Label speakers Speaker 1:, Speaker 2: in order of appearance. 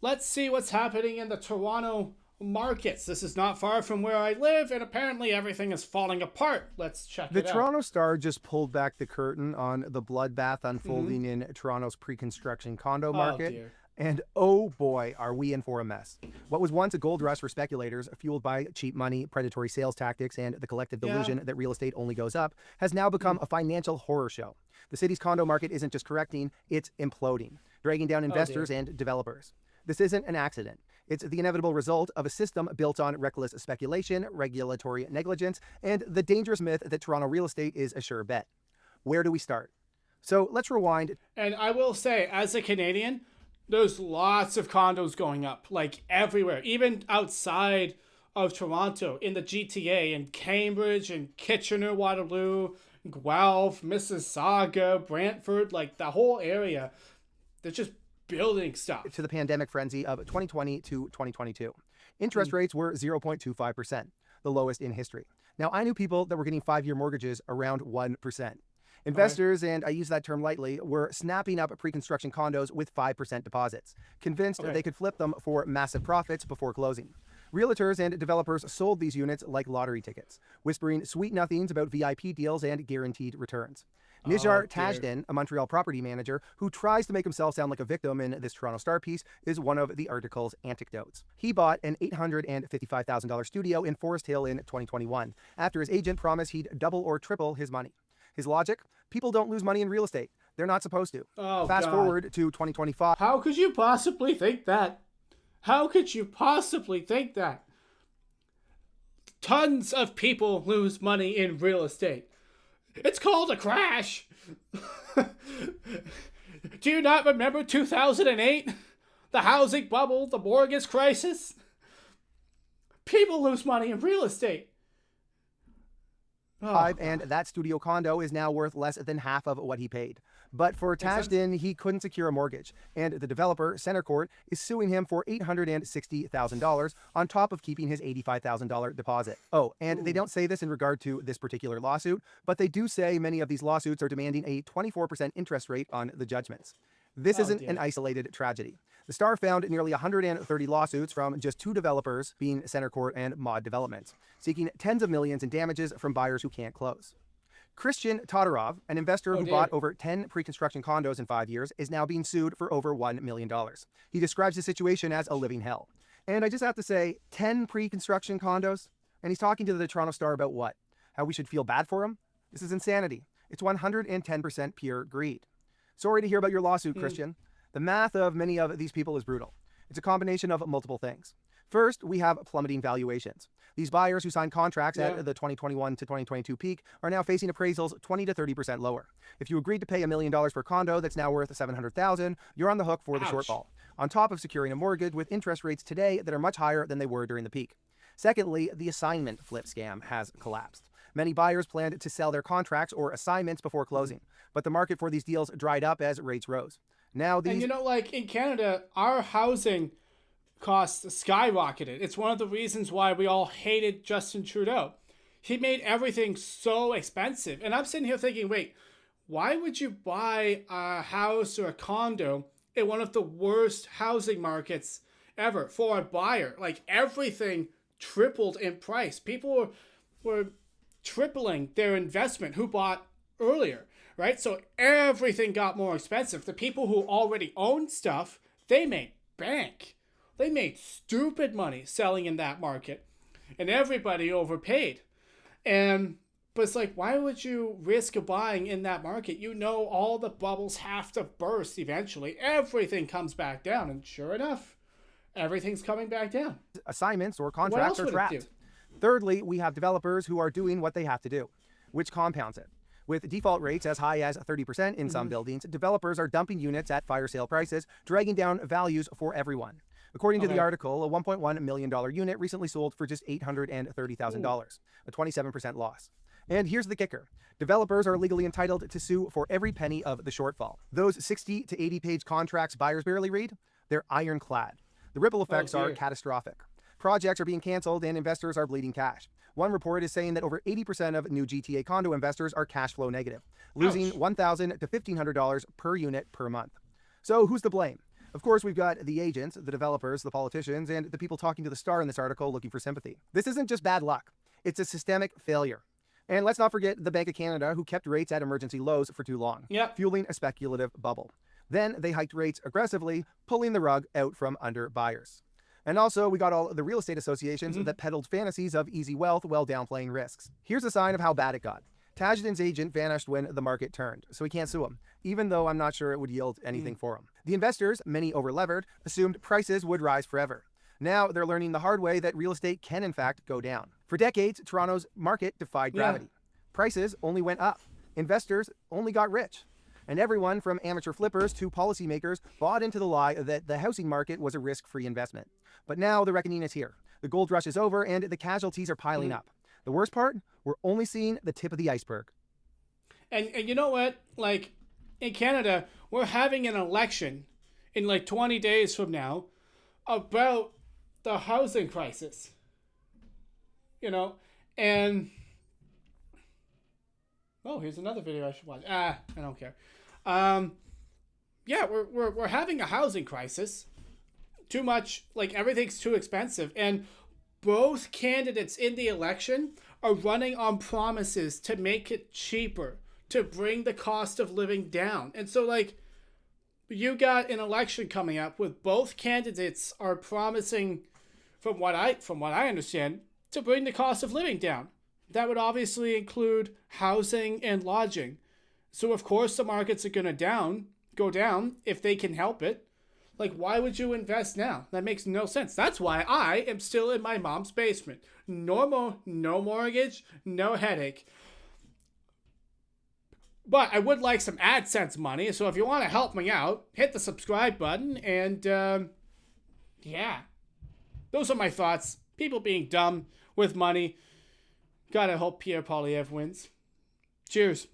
Speaker 1: let's see what's happening in the Toronto markets. This is not far from where I live, and apparently everything is falling apart. Let's check
Speaker 2: The
Speaker 1: it out.
Speaker 2: Toronto Star just pulled back the curtain on the bloodbath unfolding in Toronto's pre-construction condo
Speaker 1: Oh,
Speaker 2: market.
Speaker 1: dear.
Speaker 2: And oh boy, are we in for a mess. What was once a gold rush for speculators, fueled by cheap money, predatory sales tactics, and the collective delusion that real estate only goes up, has now become a financial horror show. The city's condo market isn't just correcting, it's imploding, dragging down investors and developers. This isn't an accident. It's the inevitable result of a system built on reckless speculation, regulatory negligence, and the dangerous myth that Toronto real estate is a sure bet. Where do we start? So let's rewind.
Speaker 1: And I will say, as a Canadian, there's lots of condos going up, like everywhere, even outside of Toronto, in the GTA, in Cambridge, and Kitchener, Waterloo, Guelph, Mississauga, Brantford, like the whole area. They're just building stuff.
Speaker 2: To the pandemic frenzy of 2020 to 2022. Interest rates were 0.25%, the lowest in history. Now, I knew people that were getting 5-year mortgages around 1%. Investors, and I use that term lightly, were snapping up pre-construction condos with 5% deposits, convinced they could flip them for massive profits before closing. Realtors and developers sold these units like lottery tickets, whispering sweet nothings about VIP deals and guaranteed returns. Nijar Tajden, a Montreal property manager who tries to make himself sound like a victim in this Toronto Star piece, is one of the article's anecdotes. He bought an $855,000 studio in Forest Hill in 2021, after his agent promised he'd double or triple his money. His logic? People don't lose money in real estate. They're not supposed to. Fast forward to 2025.
Speaker 1: How could you possibly think that? How could you possibly think that? Tons of people lose money in real estate. It's called a crash. Do you not remember 2008? The housing bubble, the mortgage crisis? People lose money in real estate.
Speaker 2: And that studio condo is now worth less than half of what he paid. But for Tajden, he couldn't secure a mortgage, and the developer, Center Court, is suing him for $860,000 on top of keeping his $85,000 deposit. Oh, and they don't say this in regard to this particular lawsuit, but they do say many of these lawsuits are demanding a 24% interest rate on the judgments. This isn't an isolated tragedy. The Star found nearly 130 lawsuits from just 2 developers, being Center Court and Mod Developments, seeking tens of millions in damages from buyers who can't close. Christian Todorov, an investor who bought over 10 pre-construction condos in 5 years, is now being sued for over $1 million. He describes the situation as a living hell. And I just have to say, 10 pre-construction condos? And he's talking to the Toronto Star about what? How we should feel bad for him? This is insanity. It's 110% pure greed. Sorry to hear about your lawsuit, Christian. The math of many of these people is brutal. It's a combination of multiple things. First, we have plummeting valuations. These buyers who signed contracts at the 2021 to 2022 peak are now facing appraisals 20 to 30% lower. If you agreed to pay $1 million per condo that's now worth $700,000, you're on the hook for the shortfall, on top of securing a mortgage with interest rates today that are much higher than they were during the peak. Secondly, the assignment flip scam has collapsed. Many buyers planned to sell their contracts or assignments before closing, but the market for these deals dried up as rates rose. Now these...
Speaker 1: And you know, like in Canada, our housing costs skyrocketed. It's one of the reasons why we all hated Justin Trudeau. He made everything so expensive. And I'm sitting here thinking, wait, why would you buy a house or a condo in one of the worst housing markets ever for a buyer? Like everything tripled in price. People were tripling their investment who bought earlier, right? So everything got more expensive. The people who already owned stuff, they made bank. They made stupid money selling in that market, and everybody overpaid. But it's like, why would you risk buying in that market? You know all the bubbles have to burst eventually. Everything comes back down, and sure enough, everything's coming back down.
Speaker 2: Assignments or contracts are trapped. Thirdly, we have developers who are doing what they have to do, which compounds it. With default rates as high as 30% in some buildings, developers are dumping units at fire sale prices, dragging down values for everyone. According to the article, a $1.1 million unit recently sold for just $830,000, a 27% loss. And here's the kicker. Developers are legally entitled to sue for every penny of the shortfall. Those 60 to 80-page contracts buyers barely read, they're ironclad. The ripple effects are catastrophic. Projects are being canceled and investors are bleeding cash. One report is saying that over 80% of new GTA condo investors are cash flow negative, losing $1,000 to $1,500 per unit per month. So who's to blame? Of course, we've got the agents, the developers, the politicians, and the people talking to the Star in this article looking for sympathy. This isn't just bad luck. It's a systemic failure. And let's not forget the Bank of Canada, who kept rates at emergency lows for too long, fueling a speculative bubble. Then they hiked rates aggressively, pulling the rug out from under buyers. And also, we got all the real estate associations that peddled fantasies of easy wealth while downplaying risks. Here's a sign of how bad it got. Tajidin's agent vanished when the market turned, so he can't sue him, even though I'm not sure it would yield anything for him. The investors, many over-levered, assumed prices would rise forever. Now they're learning the hard way that real estate can in fact go down. For decades, Toronto's market defied gravity. Prices only went up. Investors only got rich. And everyone from amateur flippers to policymakers bought into the lie that the housing market was a risk-free investment. But now the reckoning is here. The gold rush is over and the casualties are piling up. The worst part, we're only seeing the tip of the iceberg.
Speaker 1: And you know what? Like, in Canada, we're having an election in like 20 days from now about the housing crisis. You know, and... Oh, here's another video I should watch. I don't care. Yeah, we're having a housing crisis. Too much, like everything's too expensive. And both candidates in the election are running on promises to make it cheaper, to bring the cost of living down. And so, like, you got an election coming up with both candidates are promising, from what I understand, to bring the cost of living down. That would obviously include housing and lodging. So of course the markets are going to go down if they can help it. Like, why would you invest now? That makes no sense. That's why I am still in my mom's basement. No mortgage, no headache. But I would like some AdSense money, so if you want to help me out, hit the subscribe button, and yeah. Those are my thoughts. People being dumb with money. Gotta hope Pierre Poilievre wins. Cheers.